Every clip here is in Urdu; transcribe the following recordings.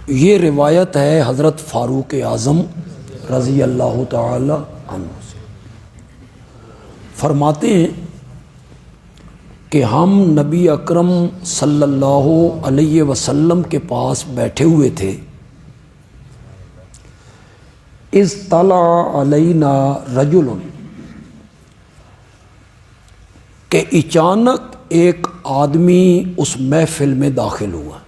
یہ روایت ہے حضرت فاروق اعظم رضی اللہ تعالی عنہ سے، فرماتے ہیں کہ ہم نبی اکرم صلی اللہ علیہ وسلم کے پاس بیٹھے ہوئے تھے، اذ طلع علینا رجل، کہ اچانک ایک آدمی اس محفل میں داخل ہوا،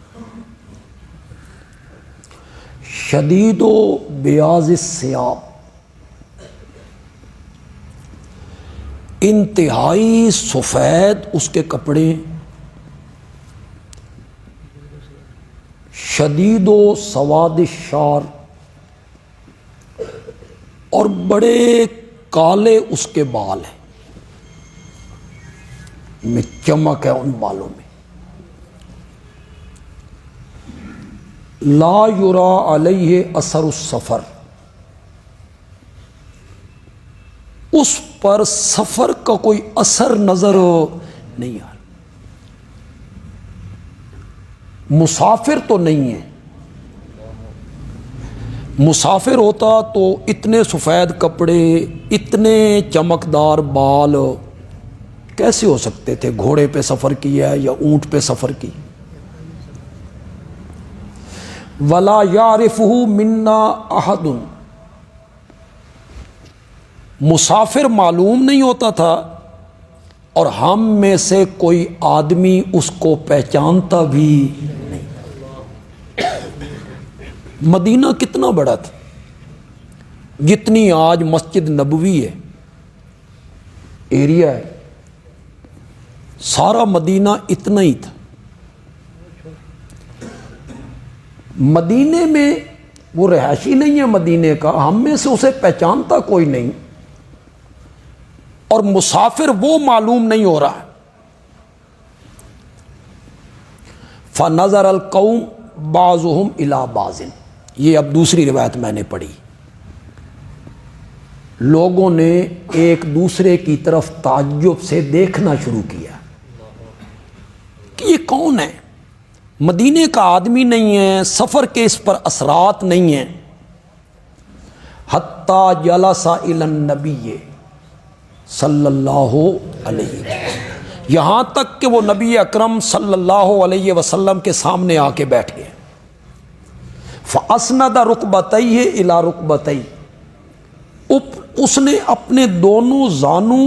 شدید و بیاض الثیاب، انتہائی سفید اس کے کپڑے، شدید و سواد الشعر، اور بڑے کالے اس کے بال ہیں، میں چمک ہے ان بالوں میں، لا یرا علیہ اثر السفر، اس پر سفر کا کوئی اثر نظر نہیں آ رہا، مسافر تو نہیں ہے، مسافر ہوتا تو اتنے سفید کپڑے، اتنے چمکدار بال کیسے ہو سکتے تھے؟ گھوڑے پہ سفر کیا ہے یا اونٹ پہ سفر کی؟ وَلَا يَعْرِفُهُ مِنَّا أَحَدٌ، مسافر معلوم نہیں ہوتا تھا اور ہم میں سے کوئی آدمی اس کو پہچانتا بھی نہیں۔ مدینہ کتنا بڑا تھا، جتنی آج مسجد نبوی ہے ایریا ہے، سارا مدینہ اتنا ہی تھا۔ مدینے میں وہ رہائشی نہیں ہے مدینے کا، ہم میں سے اسے پہچانتا کوئی نہیں، اور مسافر وہ معلوم نہیں ہو رہا۔ فَنَظَرَ الْقَوْمُ بَعْضُهُمْ إِلَىٰ بَعْضٍ، یہ اب دوسری روایت میں نے پڑھی، لوگوں نے ایک دوسرے کی طرف تعجب سے دیکھنا شروع کیا کہ یہ کون ہے؟ مدینے کا آدمی نہیں ہے، سفر کے اس پر اثرات نہیں ہیں۔ حتیٰ جلس الی النبی صلی اللہ علیہ وسلم، یہاں تک کہ وہ نبی اکرم صلی اللہ علیہ وسلم کے سامنے آ کے بیٹھ گئے۔ فاسند رکبتیہ الی رکبتیہ، اس نے اپنے دونوں زانو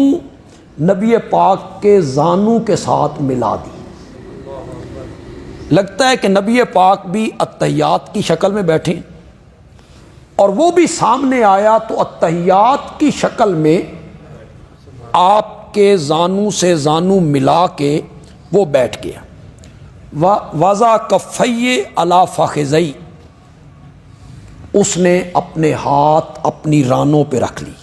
نبی پاک کے زانو کے ساتھ ملا دی۔ لگتا ہے کہ نبی پاک بھی اتحیات کی شکل میں بیٹھے اور وہ بھی سامنے آیا تو اتحیات کی شکل میں آپ کے زانو سے زانو ملا کے وہ بیٹھ گیا۔ وضع کفیہ علی فخذیہ، اس نے اپنے ہاتھ اپنی رانوں پہ رکھ لی،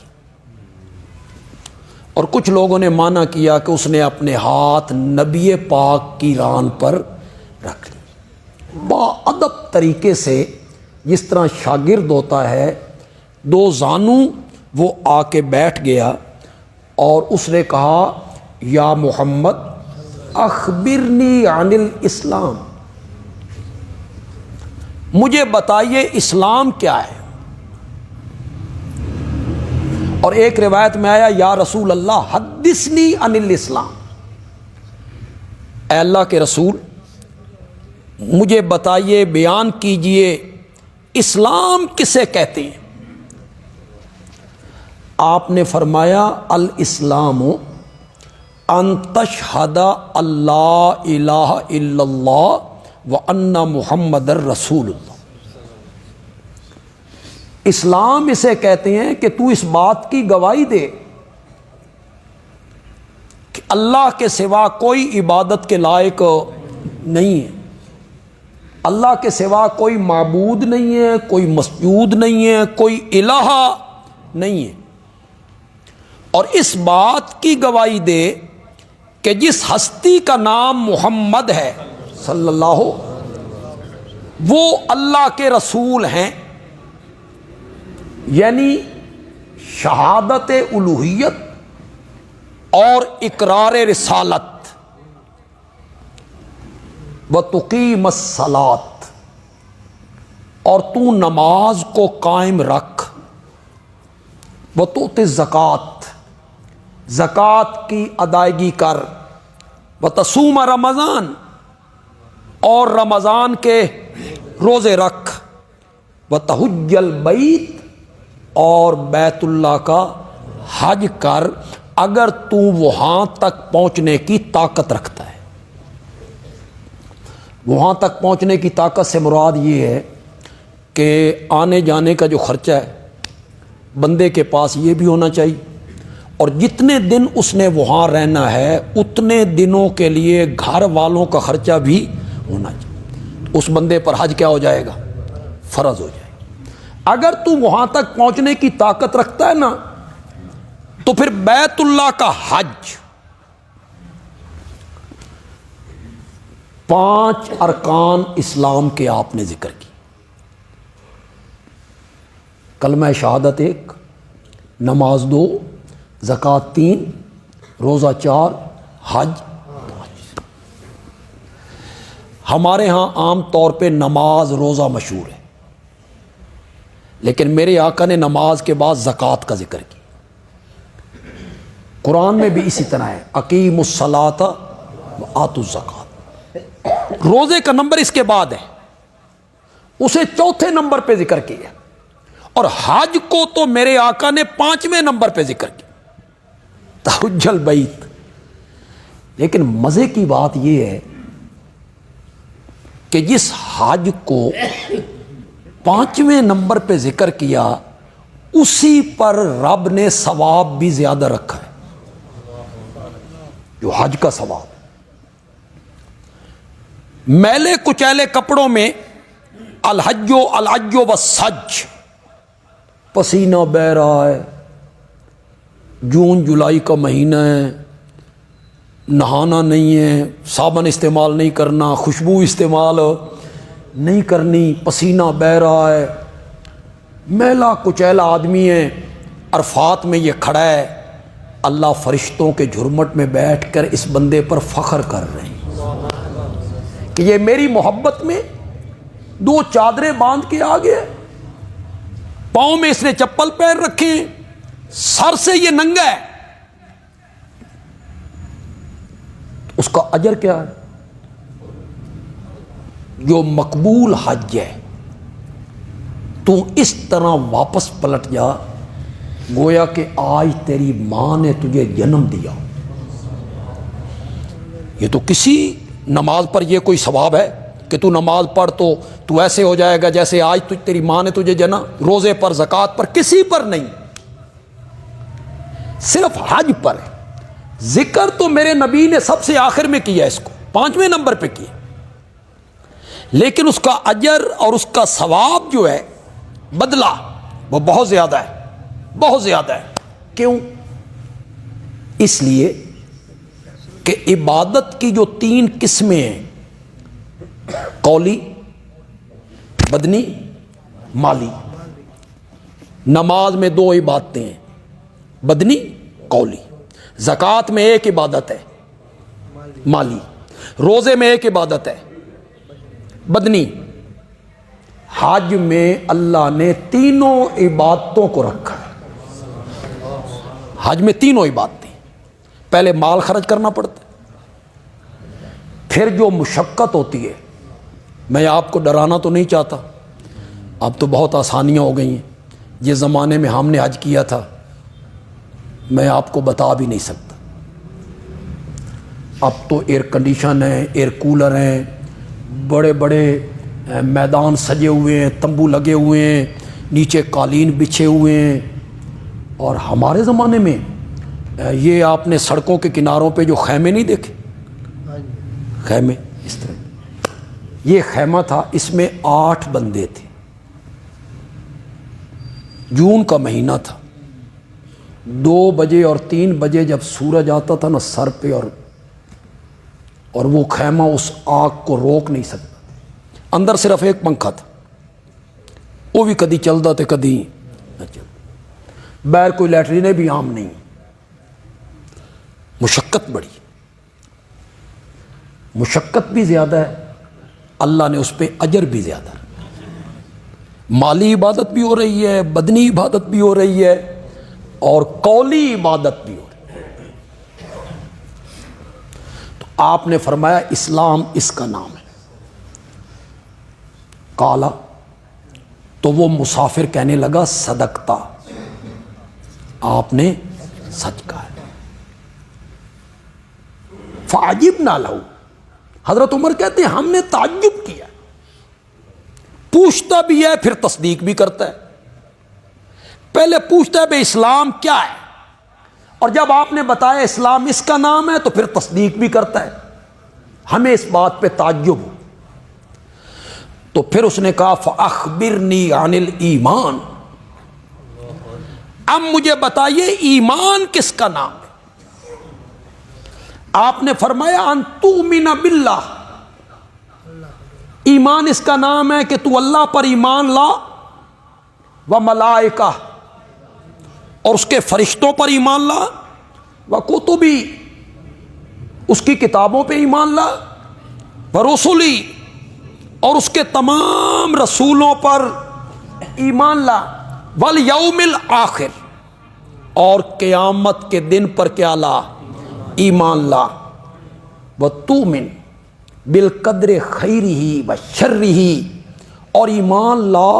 اور کچھ لوگوں نے مانا کیا کہ اس نے اپنے ہاتھ نبی پاک کی ران پر رکھ لی۔ باادب طریقے سے، جس طرح شاگرد ہوتا ہے، دو زانو وہ آ کے بیٹھ گیا اور اس نے کہا یا محمد اخبرنی عن الاسلام، مجھے بتائیے اسلام کیا ہے؟ اور ایک روایت میں آیا یا رسول اللہ حدثنی عن الاسلام، اے اللہ کے رسول مجھے بتائیے، بیان کیجئے اسلام کسے کہتے ہیں؟ آپ نے فرمایا الاسلام ان تشہد اللہ الہ الا اللہ وان محمد رسول اللہ، اسلام اسے کہتے ہیں کہ تو اس بات کی گواہی دے کہ اللہ کے سوا کوئی عبادت کے لائق نہیں ہے، اللہ کے سوا کوئی معبود نہیں ہے، کوئی مسجود نہیں ہے، کوئی الہ نہیں ہے، اور اس بات کی گواہی دے کہ جس ہستی کا نام محمد ہے صلی اللہ، وہ اللہ کے رسول ہیں، یعنی شہادت الوہیت اور اقرار رسالت، وَتُقِيمَ الصَّلَاةَ، اور تو نماز کو قائم رکھ، وتؤتی الزکات، زکات کی ادائیگی کر، وتصوم رمضان، اور رمضان کے روزے رکھ، وتحج البیت، اور بیت اللہ کا حج کر اگر تو وہاں تک پہنچنے کی طاقت رکھتا ہے۔ وہاں تک پہنچنے کی طاقت سے مراد یہ ہے کہ آنے جانے کا جو خرچہ ہے بندے کے پاس یہ بھی ہونا چاہیے، اور جتنے دن اس نے وہاں رہنا ہے اتنے دنوں کے لیے گھر والوں کا خرچہ بھی ہونا چاہیے۔ اس بندے پر حج کیا ہو جائے گا؟ فرض ہو جائے گا۔ اگر تو وہاں تک پہنچنے کی طاقت رکھتا ہے نا تو پھر بیت اللہ کا حج 5 ارکان اسلام کے آپ نے ذکر کی، کلمہ شہادت 1، نماز 2، زکوٰۃ 3، روزہ 4، حج 5۔ ہمارے ہاں عام طور پہ نماز روزہ مشہور ہے، لیکن میرے آقا نے نماز کے بعد زکوٰۃ کا ذکر کیا۔ قرآن میں بھی اسی طرح ہے، اقیموا الصلاۃ وآتوا الزکوٰۃ۔ روزے کا نمبر اس کے بعد ہے، اسے چوتھے نمبر پہ ذکر کیا، اور حج کو تو میرے آقا نے 5ویں نمبر پہ ذکر کیا، تحج البیت۔ لیکن مزے کی بات یہ ہے کہ جس حج کو 5ویں نمبر پہ ذکر کیا اسی پر رب نے ثواب بھی زیادہ رکھا ہے، جو حج کا ثواب۔ میلے کچیلے کپڑوں میں الحج والسج، پسینہ بہ رہا ہے، جون جولائی کا مہینہ ہے، نہانا نہیں ہے، صابن استعمال نہیں کرنا، خوشبو استعمال نہیں کرنی، پسینہ بہ رہا ہے، میلا کچیلا آدمی ہے، عرفات میں یہ کھڑا ہے، اللہ فرشتوں کے جھرمٹ میں بیٹھ کر اس بندے پر فخر کر رہے ہیں کہ یہ میری محبت میں 2 چادریں باندھ کے آ گیا، پاؤں میں اس نے چپل پہن رکھے ہیں، سر سے یہ ننگا ہے، اس کا اجر کیا ہے؟ جو مقبول حج ہے، تو اس طرح واپس پلٹ جا گویا کہ آج تیری ماں نے تجھے جنم دیا۔ یہ تو کسی نماز پر یہ کوئی ثواب ہے کہ تو نماز پڑھ تو ایسے ہو جائے گا جیسے آج تیری ماں نے تجھے جنا؟ روزے پر، زکوٰۃ پر، کسی پر نہیں، صرف حج پر ہے۔ ذکر تو میرے نبی نے سب سے آخر میں کیا، اس کو 5ویں نمبر پہ کیا، لیکن اس کا اجر اور اس کا ثواب جو ہے، بدلہ، وہ بہت زیادہ ہے، بہت زیادہ ہے۔ کیوں؟ اس لیے کہ عبادت کی جو 3 قسمیں ہیں، قولی، بدنی، مالی، نماز میں 2 عبادتیں ہیں، بدنی، قولی، زکوٰۃ میں 1 عبادت ہے، مالی، روزے میں 1 عبادت ہے، بدنی، حج میں اللہ نے 3 عبادتوں کو رکھا ہے۔ حج میں 3 عبادتیں، پہلے مال خرچ کرنا پڑتا ہے، پھر جو مشقت ہوتی ہے، میں آپ کو ڈرانا تو نہیں چاہتا، اب تو بہت آسانیاں ہو گئی ہیں، جس زمانے میں ہم نے حج کیا تھا میں آپ کو بتا بھی نہیں سکتا۔ اب تو ایئر کنڈیشن ہے، ایئر کولر ہیں، بڑے بڑے میدان سجے ہوئے ہیں، تمبو لگے ہوئے ہیں، نیچے قالین بچھے ہوئے ہیں، اور ہمارے زمانے میں یہ آپ نے سڑکوں کے کناروں پہ جو خیمے نہیں دیکھے، خیمے اس طرح، یہ خیمہ تھا، اس میں 8 بندے تھے، جون کا مہینہ تھا، 2 بجے اور 3 بجے جب سورج آتا تھا نا سر پہ، اور وہ خیمہ اس آگ کو روک نہیں سکتا، اندر صرف 1 پنکھا تھا، وہ بھی کدی چلتا تھے کدی نہ چلتا، باہر کوئی لیٹرینیں بھی عام نہیں، مشقت بڑی، مشقت بھی زیادہ ہے، اللہ نے اس پہ اجر بھی زیادہ، مالی عبادت بھی ہو رہی ہے، بدنی عبادت بھی ہو رہی ہے، اور قولی عبادت بھی ہو رہی ہے۔ تو آپ نے فرمایا اسلام اس کا نام ہے۔ کالا، تو وہ مسافر کہنے لگا صدقتا، آپ نے سچ کہا ہے۔ فعجبنا لہو، حضرت عمر کہتے ہیں ہم نے تعجب کیا، پوچھتا بھی ہے پھر تصدیق بھی کرتا ہے۔ پہلے پوچھتا ہے بھئی اسلام کیا ہے، اور جب آپ نے بتایا اسلام اس کا نام ہے تو پھر تصدیق بھی کرتا ہے۔ ہمیں اس بات پہ تعجب ہو۔ تو پھر اس نے کہا فاخبرنی عن الایمان، اب مجھے بتائیے ایمان کس کا نام ہے؟ آپ نے فرمایا ان تؤمن باللہ، ایمان اس کا نام ہے کہ تو اللہ پر ایمان لا، و ملائکہ، اور اس کے فرشتوں پر ایمان لا، و کتبی، اس کی کتابوں پہ ایمان لا، و رسلی، اور اس کے تمام رسولوں پر ایمان لا، والیوم الآخر، اور قیامت کے دن پر کیا لا؟ ایمان لا، وتؤمن بالقدر خیرہ وشرہ، اور ایمان لا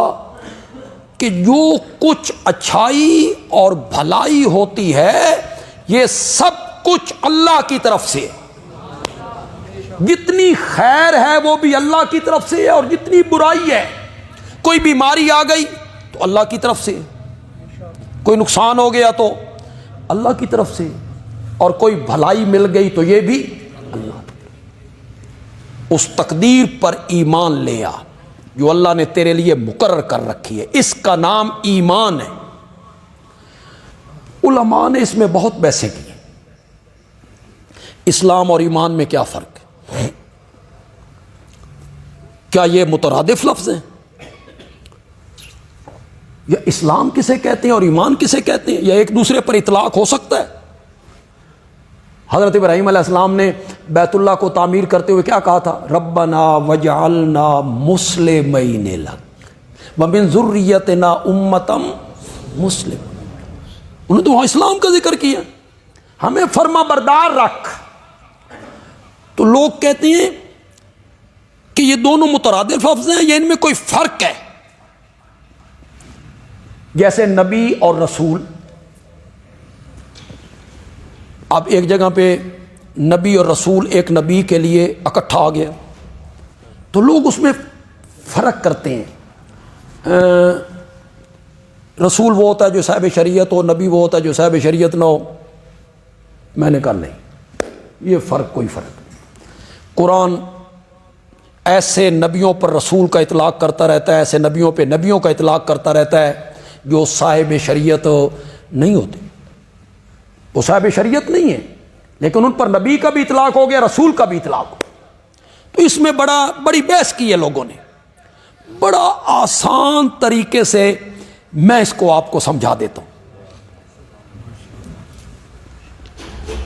کہ جو کچھ اچھائی اور بھلائی ہوتی ہے یہ سب کچھ اللہ کی طرف سے ہے۔ جتنی خیر ہے وہ بھی اللہ کی طرف سے ہے، اور جتنی برائی ہے، کوئی بیماری آ گئی تو اللہ کی طرف سے، کوئی نقصان ہو گیا تو اللہ کی طرف سے، اور کوئی بھلائی مل گئی تو یہ بھی اللہ کی طرف۔ اس تقدیر پر ایمان لے آ جو اللہ نے تیرے لیے مقرر کر رکھی ہے، اس کا نام ایمان ہے۔ علماء نے اس میں بہت بحثیں کی، اسلام اور ایمان میں کیا فرق ہے، کیا یہ مترادف لفظ ہیں، یا اسلام کسے کہتے ہیں اور ایمان کسے کہتے ہیں، یا ایک دوسرے پر اطلاق ہو سکتا ہے؟ حضرت ابراہیم علیہ السلام نے بیت اللہ کو تعمیر کرتے ہوئے کیا کہا تھا؟ ربنا وجعلنا مسلمین لک ومن ذریتنا امتا مسلم۔ انہوں نے تو وہاں اسلام کا ذکر کیا، ہمیں فرما بردار رکھ۔ تو لوگ کہتے ہیں کہ یہ دونوں مترادف لفظ ہیں یا ان میں کوئی فرق ہے؟ جیسے نبی اور رسول، اب ایک جگہ پہ نبی اور رسول ایک نبی کے لیے اکٹھا آ گیا تو لوگ اس میں فرق کرتے ہیں، رسول وہ ہوتا ہے جو صاحب شریعت ہو، نبی وہ ہوتا ہے جو صاحب شریعت نہ ہو۔ میں نے کہا نہیں، یہ فرق کوئی فرق نہیں۔ قرآن ایسے نبیوں پر رسول کا اطلاق کرتا رہتا ہے، ایسے نبیوں پہ نبیوں کا اطلاق کرتا رہتا ہے جو صاحب شریعت نہیں ہوتے، وہ صاحب شریعت نہیں ہے لیکن ان پر نبی کا بھی اطلاق ہو گیا، رسول کا بھی اطلاق ہو۔ تو اس میں بڑی بحث کی ہے لوگوں نے، بڑا آسان طریقے سے میں اس کو آپ کو سمجھا دیتا ہوں۔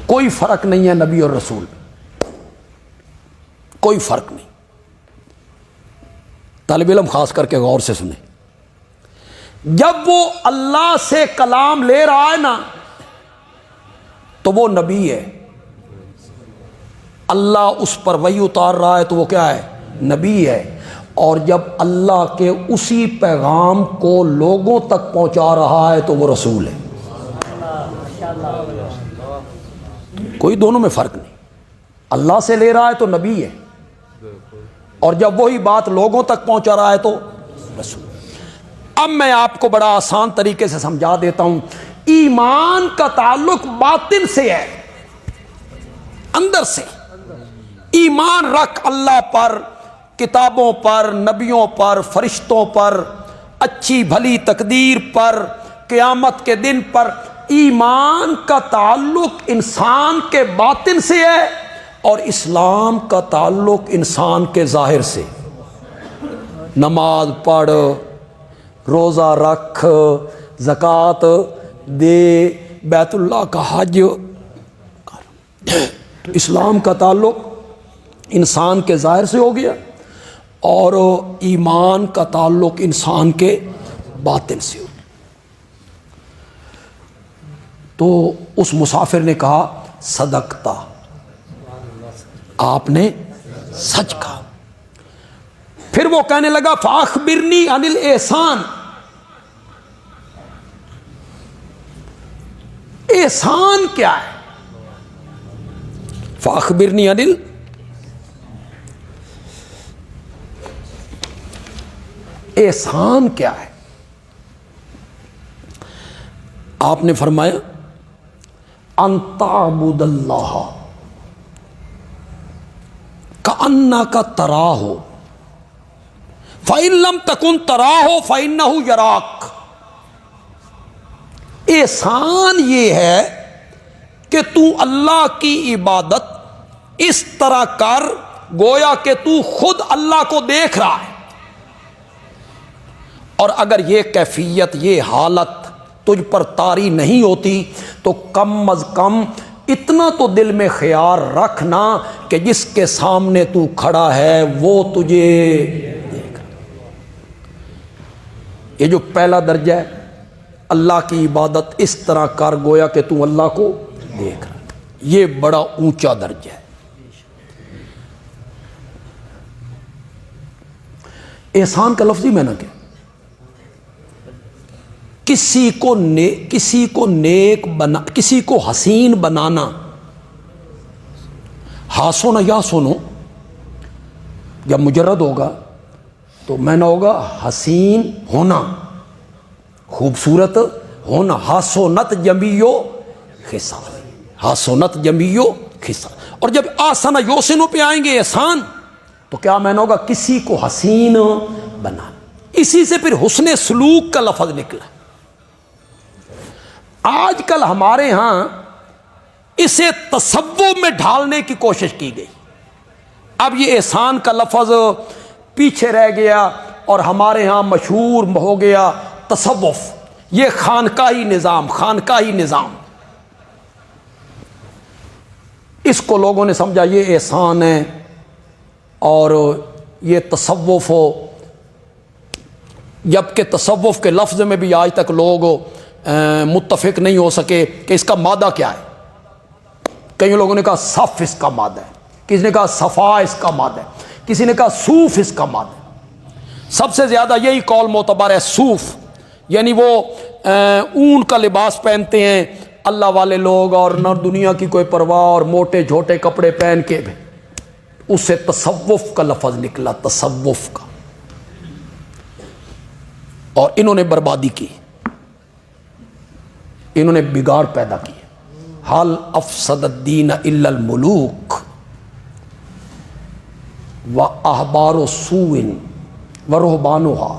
کوئی فرق نہیں ہے نبی اور رسول، کوئی فرق نہیں۔ طالب علم خاص کر کے غور سے سنیں، جب وہ اللہ سے کلام لے رہا ہے نا تو وہ نبی ہے، اللہ اس پر وحی اتار رہا ہے تو وہ کیا ہے؟ نبی ہے۔ اور جب اللہ کے اسی پیغام کو لوگوں تک پہنچا رہا ہے تو وہ رسول ہے۔ کوئی دونوں میں فرق نہیں، اللہ سے لے رہا ہے تو نبی ہے، اور جب وہی بات لوگوں تک پہنچا رہا ہے تو رسول۔ اب میں آپ کو بڑا آسان طریقے سے سمجھا دیتا ہوں۔ ایمان کا تعلق باطن سے ہے، اندر سے۔ ایمان رکھ اللہ پر، کتابوں پر، نبیوں پر، فرشتوں پر، اچھی بھلی تقدیر پر، قیامت کے دن پر۔ ایمان کا تعلق انسان کے باطن سے ہے، اور اسلام کا تعلق انسان کے ظاہر سے۔ نماز پڑھ، روزہ رکھ، زکوٰۃ دے، بیت اللہ کا حج کر۔ اسلام کا تعلق انسان کے ظاہر سے ہو گیا، اور ایمان کا تعلق انسان کے باطن سے ہو۔ تو اس مسافر نے کہا صدقتا، آپ نے سچ کہا۔ پھر وہ کہنے لگا فاخبرنی عن الاحسان، احسان کیا ہے؟ فاخبرنی عن احسان کیا ہے؟ آپ نے فرمایا ان تعبد اللہ کأنک تراہ فإن لم تکن تراہ فإنہ یراک۔ احسان یہ ہے کہ تو اللہ کی عبادت اس طرح کر گویا کہ تو خود اللہ کو دیکھ رہا ہے، اور اگر یہ کیفیت، یہ حالت تجھ پر طاری نہیں ہوتی تو کم از کم اتنا تو دل میں خیال رکھنا کہ جس کے سامنے تو کھڑا ہے وہ تجھے دیکھ رہا۔ یہ جو پہلا درجہ ہے، اللہ کی عبادت اس طرح کر گویا کہ تو اللہ کو دیکھ رہا ہے، یہ بڑا اونچا درجہ ہے۔ احسان کا لفظی معنی کیا؟ کسی کو نیک بنا، کسی کو حسین بنانا۔ ہاسو نہ یا سنو، جب مجرد ہوگا تو میں نہ ہوگا حسین ہونا، خوبصورت ہونا۔ حسنت جمیو خصال، حسنت جمیو خصال۔ اور جب آسن یوسنو پہ آئیں گے احسان، تو کیا میں نہ ہوگا کسی کو حسین بنانا۔ اسی سے پھر حسن سلوک کا لفظ نکلا۔ آج کل ہمارے ہاں اسے تصوف میں ڈھالنے کی کوشش کی گئی۔ اب یہ احسان کا لفظ پیچھے رہ گیا اور ہمارے ہاں مشہور ہو گیا تصوف، یہ خانقاہی نظام، خانقاہی نظام۔ اس کو لوگوں نے سمجھا یہ احسان ہے اور یہ تصوف ہو، جبکہ تصوف کے لفظ میں بھی آج تک لوگ متفق نہیں ہو سکے کہ اس کا مادہ کیا ہے۔ کئی لوگوں نے کہا صف اس کا مادہ ہے، کسی نے کہا صفا اس کا مادہ ہے، کسی نے کہا صوف اس کا مادہ ہے۔ سب سے زیادہ یہی قول معتبر ہے صوف، یعنی وہ اون کا لباس پہنتے ہیں اللہ والے لوگ، اور نہ دنیا کی کوئی پرواہ، اور موٹے جھوٹے کپڑے پہن کے بھی، اس سے تصوف کا لفظ نکلا، تصوف کا۔ اور انہوں نے بربادی کی، انہوں نے بگاڑ پیدا کی۔ حل افسد الدین الا الملوک و احبار سوء و رہبانها